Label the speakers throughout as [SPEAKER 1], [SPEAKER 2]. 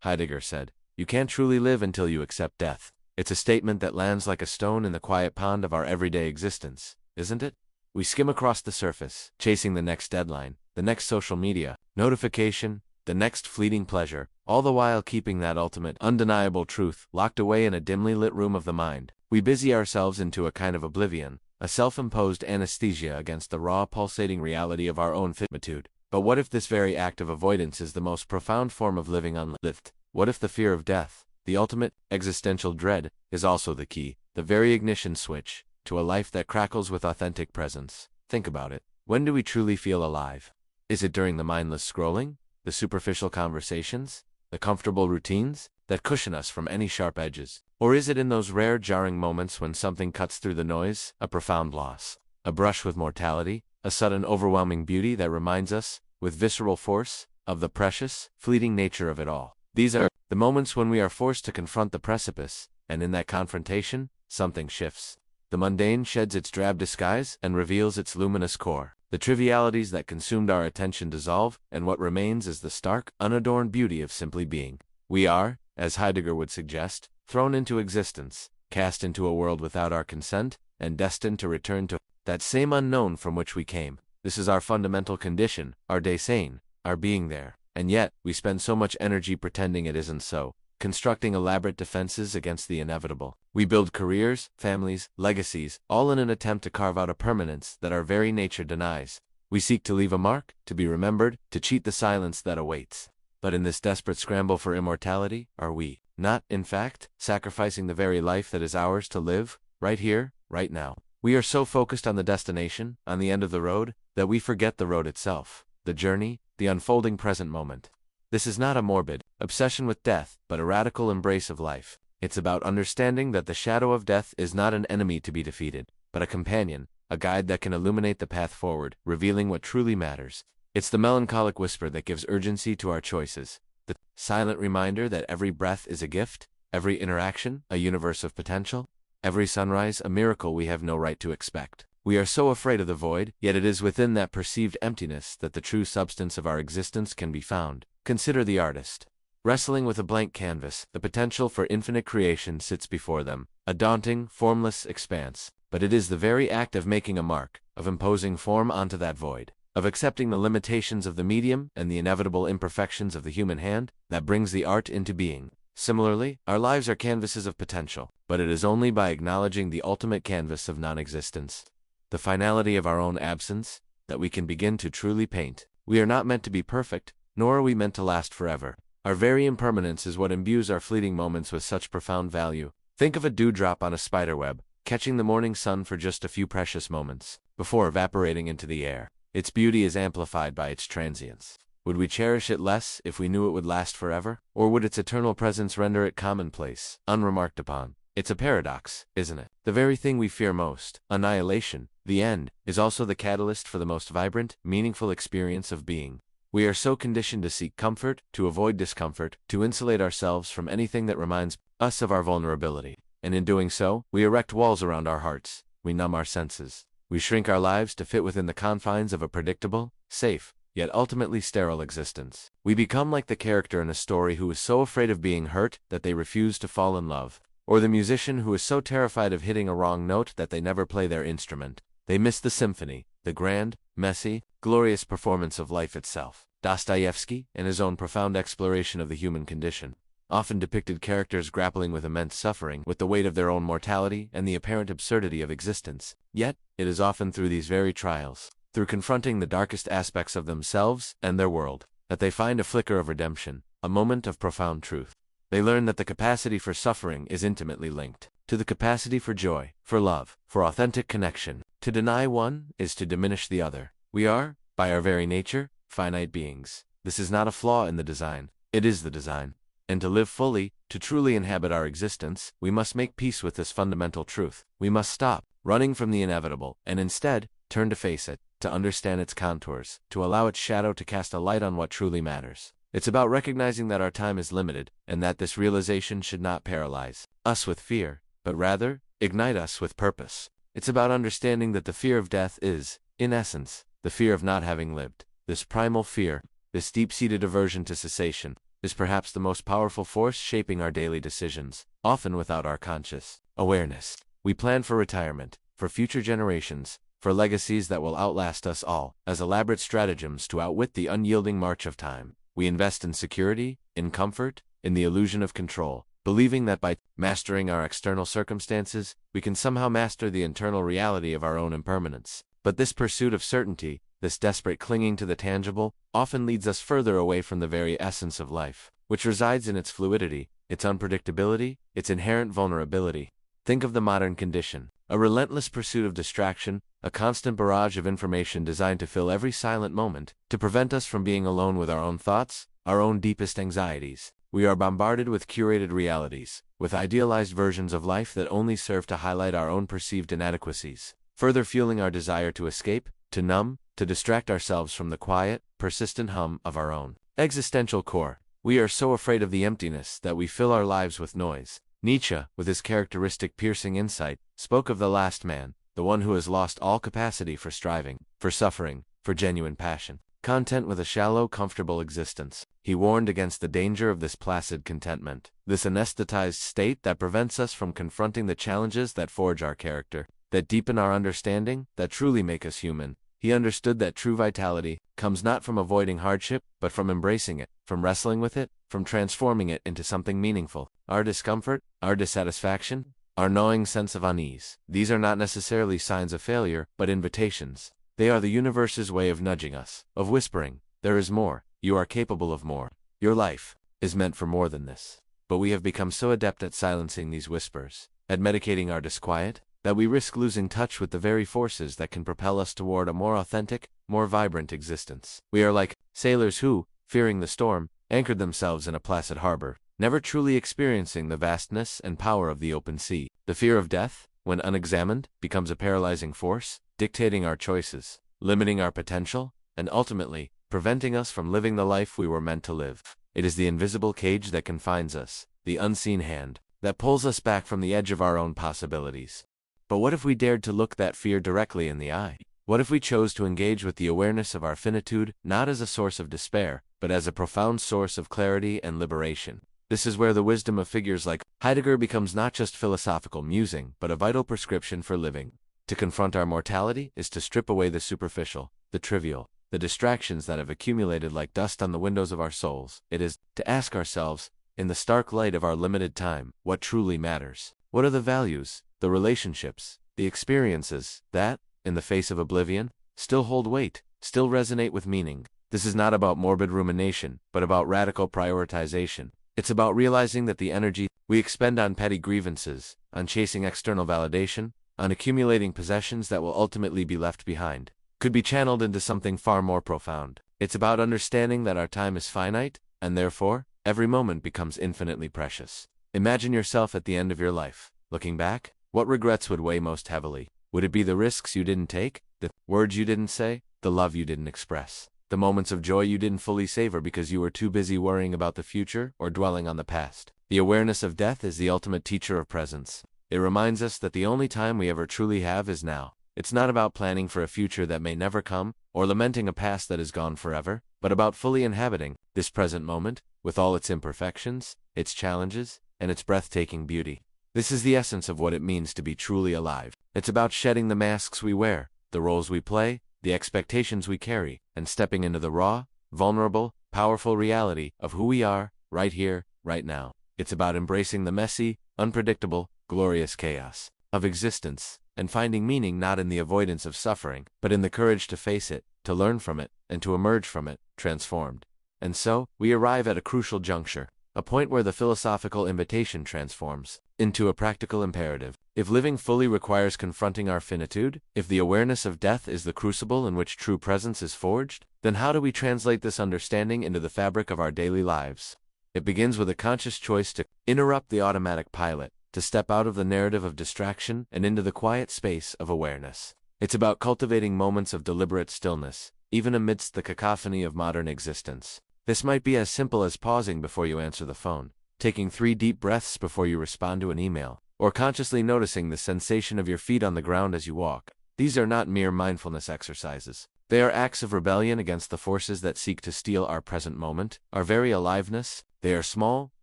[SPEAKER 1] Heidegger said, "You can't truly live until you accept death." It's a statement that lands like a stone in the quiet pond of our everyday existence, isn't it? We skim across the surface, chasing the next deadline, the next social media notification, the next fleeting pleasure, all the while keeping that ultimate, undeniable truth locked away in a dimly lit room of the mind. We busy ourselves into a kind of oblivion, a self-imposed anesthesia against the raw, pulsating reality of our own finitude. But what if this very act of avoidance is the most profound form of living unlived? What if the fear of death, the ultimate existential dread, is also the key, the very ignition switch, to a life that crackles with authentic presence? Think about it. When do we truly feel alive? Is it during the mindless scrolling, the superficial conversations, the comfortable routines that cushion us from any sharp edges? Or is it in those rare jarring moments when something cuts through the noise, a profound loss, a brush with mortality, a sudden overwhelming beauty that reminds us, with visceral force, of the precious, fleeting nature of it all? These are the moments when we are forced to confront the precipice, and in that confrontation, something shifts. The mundane sheds its drab disguise and reveals its luminous core. The trivialities that consumed our attention dissolve, and what remains is the stark, unadorned beauty of simply being. We are, as Heidegger would suggest, thrown into existence, cast into a world without our consent, and destined to return to that same unknown from which we came. This is our fundamental condition, our Dasein, our being there. And yet, we spend so much energy pretending it isn't so, constructing elaborate defenses against the inevitable. We build careers, families, legacies, all in an attempt to carve out a permanence that our very nature denies. We seek to leave a mark, to be remembered, to cheat the silence that awaits. But in this desperate scramble for immortality, are we not, in fact, sacrificing the very life that is ours to live, right here, right now? We are so focused on the destination, on the end of the road, that we forget the road itself, the journey, the unfolding present moment. This is not a morbid obsession with death, but a radical embrace of life. It's about understanding that the shadow of death is not an enemy to be defeated, but a companion, a guide that can illuminate the path forward, revealing what truly matters. It's the melancholic whisper that gives urgency to our choices, the silent reminder that every breath is a gift, every interaction a universe of potential, every sunrise a miracle we have no right to expect. We are so afraid of the void, yet it is within that perceived emptiness that the true substance of our existence can be found. Consider the artist. Wrestling with a blank canvas, the potential for infinite creation sits before them, a daunting, formless expanse. But it is the very act of making a mark, of imposing form onto that void, of accepting the limitations of the medium and the inevitable imperfections of the human hand, that brings the art into being. Similarly, our lives are canvases of potential, but it is only by acknowledging the ultimate canvas of non-existence, the finality of our own absence, that we can begin to truly paint. We are not meant to be perfect, nor are we meant to last forever. Our very impermanence is what imbues our fleeting moments with such profound value. Think of a dewdrop on a spiderweb, catching the morning sun for just a few precious moments, before evaporating into the air. Its beauty is amplified by its transience. Would we cherish it less if we knew it would last forever? Or would its eternal presence render it commonplace, unremarked upon? It's a paradox, isn't it? The very thing we fear most, annihilation, the end, is also the catalyst for the most vibrant, meaningful experience of being. We are so conditioned to seek comfort, to avoid discomfort, to insulate ourselves from anything that reminds us of our vulnerability. And in doing so, we erect walls around our hearts. We numb our senses. We shrink our lives to fit within the confines of a predictable, safe, yet ultimately sterile existence. We become like the character in a story who is so afraid of being hurt that they refuse to fall in love, or the musician who is so terrified of hitting a wrong note that they never play their instrument. They miss the symphony, the grand, messy, glorious performance of life itself. Dostoevsky, in his own profound exploration of the human condition, often depicted characters grappling with immense suffering, with the weight of their own mortality and the apparent absurdity of existence. Yet, it is often through these very trials, through confronting the darkest aspects of themselves and their world, that they find a flicker of redemption, a moment of profound truth. They learn that the capacity for suffering is intimately linked to the capacity for joy, for love, for authentic connection. To deny one is to diminish the other. We are, by our very nature, finite beings. This is not a flaw in the design, it is the design. And to live fully, to truly inhabit our existence, we must make peace with this fundamental truth. We must stop running from the inevitable, and instead, turn to face it, to understand its contours, to allow its shadow to cast a light on what truly matters. It's about recognizing that our time is limited, and that this realization should not paralyze us with fear, but rather, ignite us with purpose. It's about understanding that the fear of death is, in essence, the fear of not having lived. This primal fear, this deep-seated aversion to cessation, is perhaps the most powerful force shaping our daily decisions, often without our conscious awareness. We plan for retirement, for future generations, for legacies that will outlast us all, as elaborate stratagems to outwit the unyielding march of time. We invest in security, in comfort, in the illusion of control, believing that by mastering our external circumstances, we can somehow master the internal reality of our own impermanence. But this pursuit of certainty, this desperate clinging to the tangible, often leads us further away from the very essence of life, which resides in its fluidity, its unpredictability, its inherent vulnerability. Think of the modern condition, a relentless pursuit of distraction, a constant barrage of information designed to fill every silent moment, to prevent us from being alone with our own thoughts, our own deepest anxieties. We are bombarded with curated realities, with idealized versions of life that only serve to highlight our own perceived inadequacies, further fueling our desire to escape, to numb, to distract ourselves from the quiet, persistent hum of our own existential core. We are so afraid of the emptiness that we fill our lives with noise. Nietzsche, with his characteristic piercing insight, spoke of the last man, the one who has lost all capacity for striving, for suffering, for genuine passion. Content with a shallow, comfortable existence. He warned against the danger of this placid contentment, this anesthetized state that prevents us from confronting the challenges that forge our character, that deepen our understanding, that truly make us human. He understood that true vitality comes not from avoiding hardship, but from embracing it, from wrestling with it, from transforming it into something meaningful. Our discomfort, our dissatisfaction, our gnawing sense of unease, these are not necessarily signs of failure, but invitations. They are the universe's way of nudging us, of whispering, there is more, you are capable of more. Your life is meant for more than this. But we have become so adept at silencing these whispers, at medicating our disquiet, that we risk losing touch with the very forces that can propel us toward a more authentic, more vibrant existence. We are like sailors who, fearing the storm, anchored themselves in a placid harbor, never truly experiencing the vastness and power of the open sea. The fear of death, when unexamined, becomes a paralyzing force, dictating our choices, limiting our potential, and ultimately, preventing us from living the life we were meant to live. It is the invisible cage that confines us, the unseen hand that pulls us back from the edge of our own possibilities. But what if we dared to look that fear directly in the eye? What if we chose to engage with the awareness of our finitude, not as a source of despair, but as a profound source of clarity and liberation? This is where the wisdom of figures like Heidegger becomes not just philosophical musing, but a vital prescription for living. To confront our mortality is to strip away the superficial, the trivial, the distractions that have accumulated like dust on the windows of our souls. It is to ask ourselves, in the stark light of our limited time, what truly matters. What are the values, the relationships, the experiences that, in the face of oblivion, still hold weight, still resonate with meaning? This is not about morbid rumination, but about radical prioritization. It's about realizing that the energy we expend on petty grievances, on chasing external validation, on accumulating possessions that will ultimately be left behind, could be channeled into something far more profound. It's about understanding that our time is finite, and therefore, every moment becomes infinitely precious. Imagine yourself at the end of your life. Looking back, what regrets would weigh most heavily? Would it be the risks you didn't take, the words you didn't say, the love you didn't express, the moments of joy you didn't fully savor because you were too busy worrying about the future or dwelling on the past? The awareness of death is the ultimate teacher of presence. It reminds us that the only time we ever truly have is now. It's not about planning for a future that may never come, or lamenting a past that is gone forever, but about fully inhabiting this present moment, with all its imperfections, its challenges, and its breathtaking beauty. This is the essence of what it means to be truly alive. It's about shedding the masks we wear, the roles we play, the expectations we carry, and stepping into the raw, vulnerable, powerful reality of who we are, right here, right now. It's about embracing the messy, unpredictable, glorious chaos of existence, and finding meaning not in the avoidance of suffering, but in the courage to face it, to learn from it, and to emerge from it, transformed. And so, we arrive at a crucial juncture, a point where the philosophical invitation transforms into a practical imperative. If living fully requires confronting our finitude, if the awareness of death is the crucible in which true presence is forged, then how do we translate this understanding into the fabric of our daily lives? It begins with a conscious choice to interrupt the automatic pilot, to step out of the narrative of distraction and into the quiet space of awareness. It's about cultivating moments of deliberate stillness, even amidst the cacophony of modern existence. This might be as simple as pausing before you answer the phone, taking 3 deep breaths before you respond to an email, or consciously noticing the sensation of your feet on the ground as you walk. These are not mere mindfulness exercises. They are acts of rebellion against the forces that seek to steal our present moment, our very aliveness. They are small,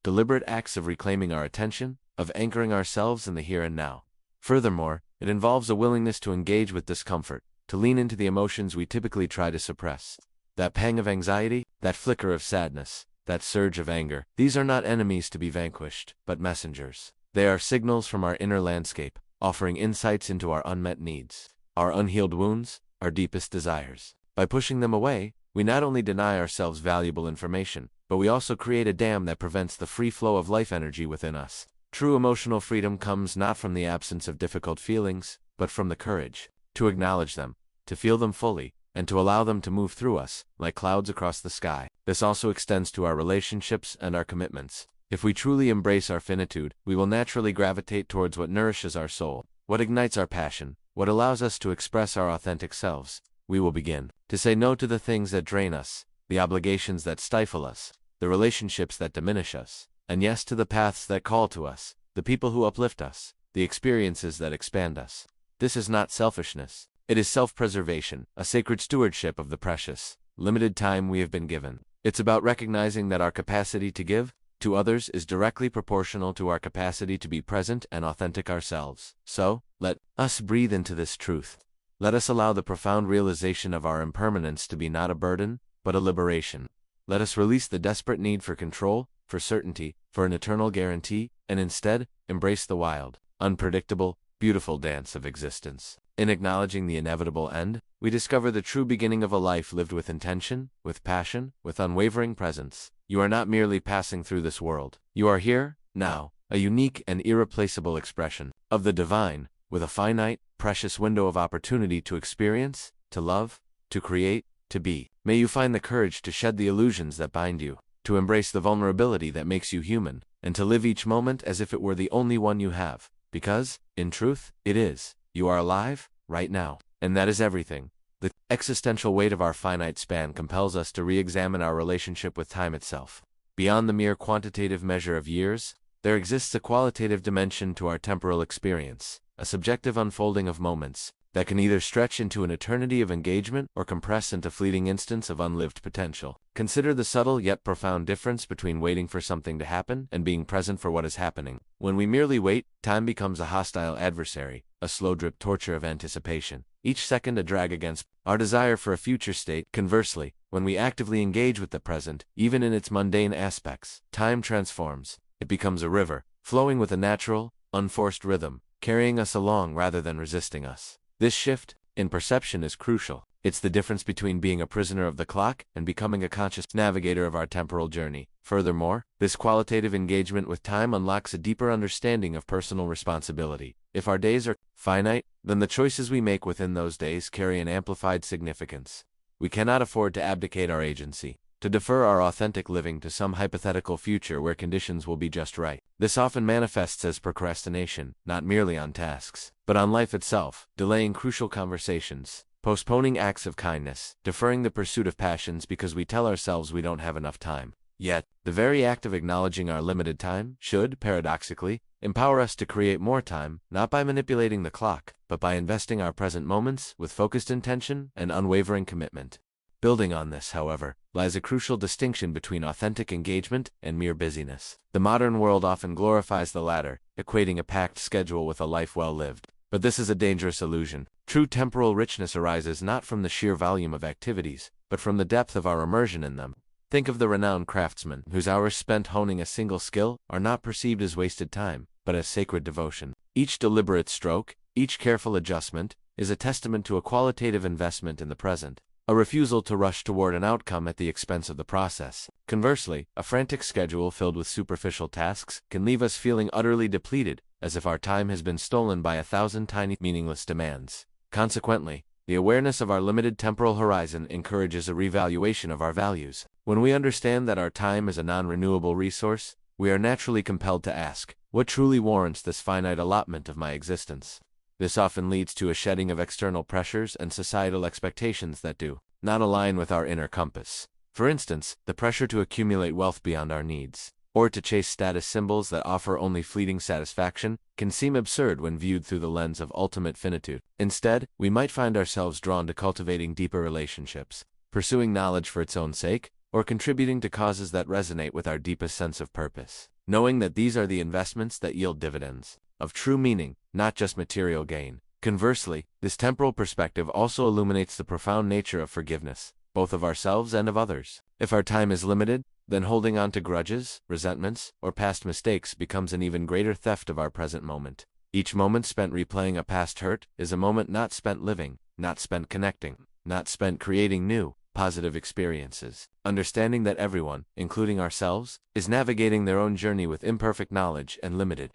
[SPEAKER 1] deliberate acts of reclaiming our attention, of anchoring ourselves in the here and now. Furthermore, it involves a willingness to engage with discomfort, to lean into the emotions we typically try to suppress. That pang of anxiety, that flicker of sadness, that surge of anger, these are not enemies to be vanquished, but messengers. They are signals from our inner landscape, offering insights into our unmet needs, our unhealed wounds, our deepest desires. By pushing them away, we not only deny ourselves valuable information, but we also create a dam that prevents the free flow of life energy within us. True emotional freedom comes not from the absence of difficult feelings, but from the courage to acknowledge them, to feel them fully, and to allow them to move through us, like clouds across the sky. This also extends to our relationships and our commitments. If we truly embrace our finitude, we will naturally gravitate towards what nourishes our soul, what ignites our passion, what allows us to express our authentic selves. We will begin to say no to the things that drain us, the obligations that stifle us, the relationships that diminish us, and yes to the paths that call to us, the people who uplift us, the experiences that expand us. This is not selfishness. It is self-preservation, a sacred stewardship of the precious, limited time we have been given. It's about recognizing that our capacity to give to others is directly proportional to our capacity to be present and authentic ourselves. So, let us breathe into this truth. Let us allow the profound realization of our impermanence to be not a burden, but a liberation. Let us release the desperate need for control, for certainty, for an eternal guarantee, and instead, embrace the wild, unpredictable, beautiful dance of existence. In acknowledging the inevitable end, we discover the true beginning of a life lived with intention, with passion, with unwavering presence. You are not merely passing through this world. You are here, now, a unique and irreplaceable expression of the divine, with a finite, precious window of opportunity to experience, to love, to create, to be. May you find the courage to shed the illusions that bind you, to embrace the vulnerability that makes you human, and to live each moment as if it were the only one you have. Because, in truth, it is. You are alive, right now. And that is everything. The existential weight of our finite span compels us to re-examine our relationship with time itself. Beyond the mere quantitative measure of years, there exists a qualitative dimension to our temporal experience, a subjective unfolding of moments that can either stretch into an eternity of engagement or compress into fleeting instants of unlived potential. Consider the subtle yet profound difference between waiting for something to happen and being present for what is happening. When we merely wait, time becomes a hostile adversary, a slow-drip torture of anticipation, each second a drag against our desire for a future state. Conversely, when we actively engage with the present, even in its mundane aspects, time transforms. It becomes a river, flowing with a natural, unforced rhythm, carrying us along rather than resisting us. This shift in perception is crucial. It's the difference between being a prisoner of the clock and becoming a conscious navigator of our temporal journey. Furthermore, this qualitative engagement with time unlocks a deeper understanding of personal responsibility. If our days are finite, then the choices we make within those days carry an amplified significance. We cannot afford to abdicate our agency, to defer our authentic living to some hypothetical future where conditions will be just right. This often manifests as procrastination, not merely on tasks, but on life itself, delaying crucial conversations, postponing acts of kindness, deferring the pursuit of passions because we tell ourselves we don't have enough time. Yet, the very act of acknowledging our limited time should, paradoxically, empower us to create more time, not by manipulating the clock, but by investing our present moments with focused intention and unwavering commitment. Building on this, however, lies a crucial distinction between authentic engagement and mere busyness. The modern world often glorifies the latter, equating a packed schedule with a life well lived. But this is a dangerous illusion. True temporal richness arises not from the sheer volume of activities, but from the depth of our immersion in them. Think of the renowned craftsmen, whose hours spent honing a single skill are not perceived as wasted time, but as sacred devotion. Each deliberate stroke, each careful adjustment, is a testament to a qualitative investment in the present, a refusal to rush toward an outcome at the expense of the process. Conversely, a frantic schedule filled with superficial tasks can leave us feeling utterly depleted, as if our time has been stolen by 1,000 tiny, meaningless demands. Consequently, the awareness of our limited temporal horizon encourages a revaluation of our values. When we understand that our time is a non-renewable resource, we are naturally compelled to ask, what truly warrants this finite allotment of my existence? This often leads to a shedding of external pressures and societal expectations that do not align with our inner compass. For instance, the pressure to accumulate wealth beyond our needs, or to chase status symbols that offer only fleeting satisfaction, can seem absurd when viewed through the lens of ultimate finitude. Instead, we might find ourselves drawn to cultivating deeper relationships, pursuing knowledge for its own sake, or contributing to causes that resonate with our deepest sense of purpose, knowing that these are the investments that yield dividends of true meaning, not just material gain. Conversely, this temporal perspective also illuminates the profound nature of forgiveness, both of ourselves and of others. If our time is limited, then holding on to grudges, resentments, or past mistakes becomes an even greater theft of our present moment. Each moment spent replaying a past hurt is a moment not spent living, not spent connecting, not spent creating new, positive experiences. Understanding that everyone, including ourselves, is navigating their own journey with imperfect knowledge and limited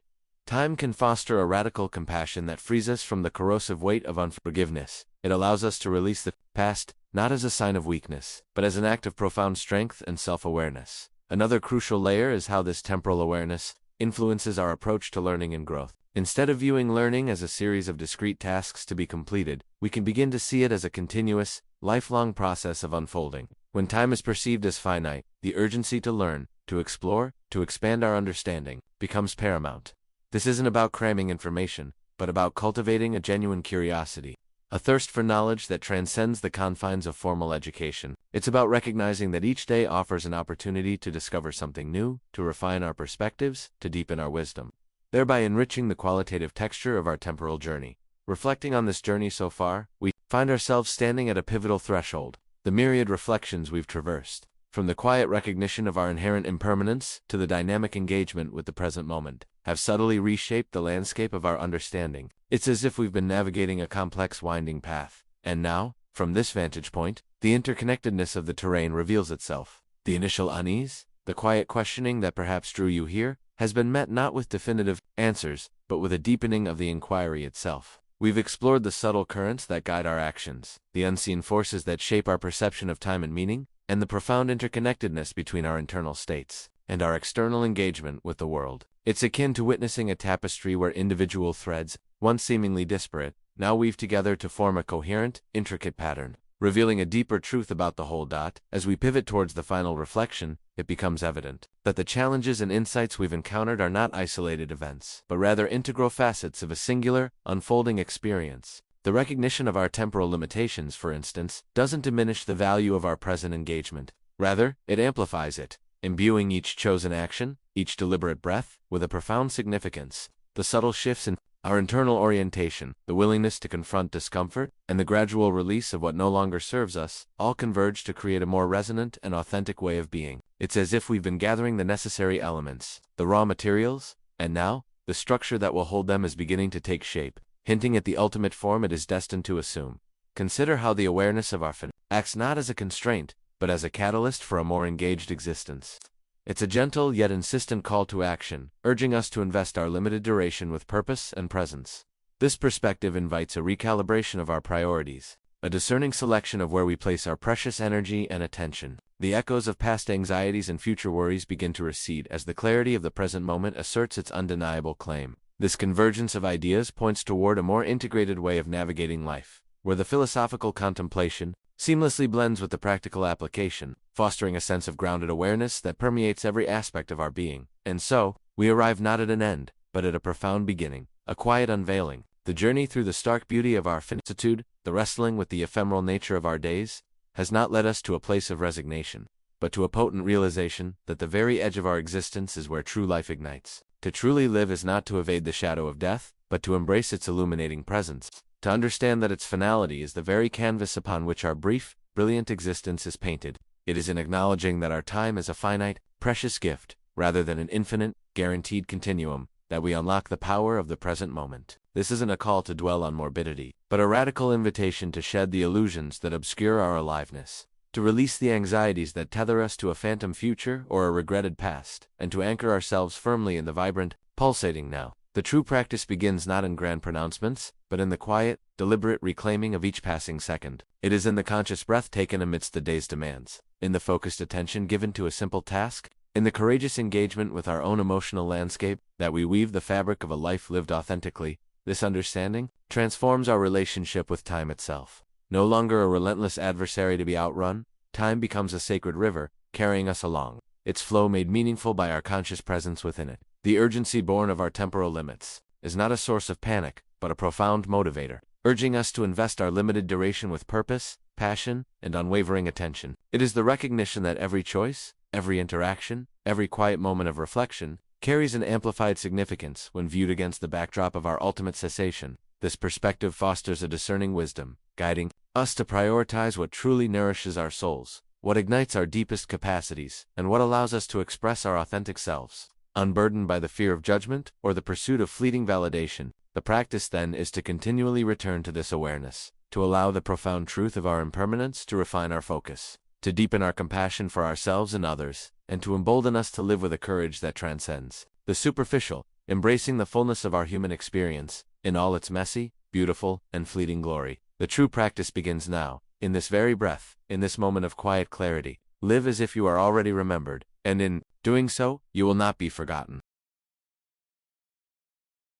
[SPEAKER 1] time can foster a radical compassion that frees us from the corrosive weight of unforgiveness. It allows us to release the past, not as a sign of weakness, but as an act of profound strength and self-awareness. Another crucial layer is how this temporal awareness influences our approach to learning and growth. Instead of viewing learning as a series of discrete tasks to be completed, we can begin to see it as a continuous, lifelong process of unfolding. When time is perceived as finite, the urgency to learn, to explore, to expand our understanding, becomes paramount. This isn't about cramming information, but about cultivating a genuine curiosity, a thirst for knowledge that transcends the confines of formal education. It's about recognizing that each day offers an opportunity to discover something new, to refine our perspectives, to deepen our wisdom, thereby enriching the qualitative texture of our temporal journey. Reflecting on this journey so far, we find ourselves standing at a pivotal threshold. The myriad reflections we've traversed, from the quiet recognition of our inherent impermanence to the dynamic engagement with the present moment, have subtly reshaped the landscape of our understanding. It's as if we've been navigating a complex winding path, and now, from this vantage point, the interconnectedness of the terrain reveals itself. The initial unease, the quiet questioning that perhaps drew you here, has been met not with definitive answers, but with a deepening of the inquiry itself. We've explored the subtle currents that guide our actions, the unseen forces that shape our perception of time and meaning, and the profound interconnectedness between our internal states and our external engagement with the world. It's akin to witnessing a tapestry where individual threads, once seemingly disparate, now weave together to form a coherent, intricate pattern, revealing a deeper truth about the whole. As we pivot towards the final reflection, it becomes evident that the challenges and insights we've encountered are not isolated events, but rather integral facets of a singular, unfolding experience. The recognition of our temporal limitations, for instance, doesn't diminish the value of our present engagement. Rather, it amplifies it, imbuing each chosen action, each deliberate breath, with a profound significance. The subtle shifts in our internal orientation, the willingness to confront discomfort, and the gradual release of what no longer serves us, all converge to create a more resonant and authentic way of being. It's as if we've been gathering the necessary elements, the raw materials, and now, the structure that will hold them is beginning to take shape, hinting at the ultimate form it is destined to assume. Consider how the awareness of our fin acts not as a constraint, but as a catalyst for a more engaged existence. It's a gentle yet insistent call to action, urging us to invest our limited duration with purpose and presence. This perspective invites a recalibration of our priorities, a discerning selection of where we place our precious energy and attention. The echoes of past anxieties and future worries begin to recede as the clarity of the present moment asserts its undeniable claim. This convergence of ideas points toward a more integrated way of navigating life, where the philosophical contemplation seamlessly blends with the practical application, fostering a sense of grounded awareness that permeates every aspect of our being. And so, we arrive not at an end, but at a profound beginning, a quiet unveiling. The journey through the stark beauty of our finitude, the wrestling with the ephemeral nature of our days, has not led us to a place of resignation, but to a potent realization that the very edge of our existence is where true life ignites. To truly live is not to evade the shadow of death, but to embrace its illuminating presence, to understand that its finality is the very canvas upon which our brief, brilliant existence is painted. It is in acknowledging that our time is a finite, precious gift, rather than an infinite, guaranteed continuum, that we unlock the power of the present moment. This isn't a call to dwell on morbidity, but a radical invitation to shed the illusions that obscure our aliveness, to release the anxieties that tether us to a phantom future or a regretted past, and to anchor ourselves firmly in the vibrant, pulsating now. The true practice begins not in grand pronouncements, but in the quiet, deliberate reclaiming of each passing second. It is in the conscious breath taken amidst the day's demands, in the focused attention given to a simple task, in the courageous engagement with our own emotional landscape, that we weave the fabric of a life lived authentically. This understanding transforms our relationship with time itself. No longer a relentless adversary to be outrun, time becomes a sacred river, carrying us along, its flow made meaningful by our conscious presence within it. The urgency born of our temporal limits is not a source of panic, but a profound motivator, urging us to invest our limited duration with purpose, passion, and unwavering attention. It is the recognition that every choice, every interaction, every quiet moment of reflection carries an amplified significance when viewed against the backdrop of our ultimate cessation. This perspective fosters a discerning wisdom, guiding us to prioritize what truly nourishes our souls, what ignites our deepest capacities, and what allows us to express our authentic selves. Unburdened by the fear of judgment or the pursuit of fleeting validation, the practice then is to continually return to this awareness, to allow the profound truth of our impermanence to refine our focus, to deepen our compassion for ourselves and others, and to embolden us to live with a courage that transcends the superficial, embracing the fullness of our human experience, in all its messy, beautiful, and fleeting glory. The true practice begins now, in this very breath, in this moment of quiet clarity. Live as if you are already remembered, and in doing so, you will not be forgotten.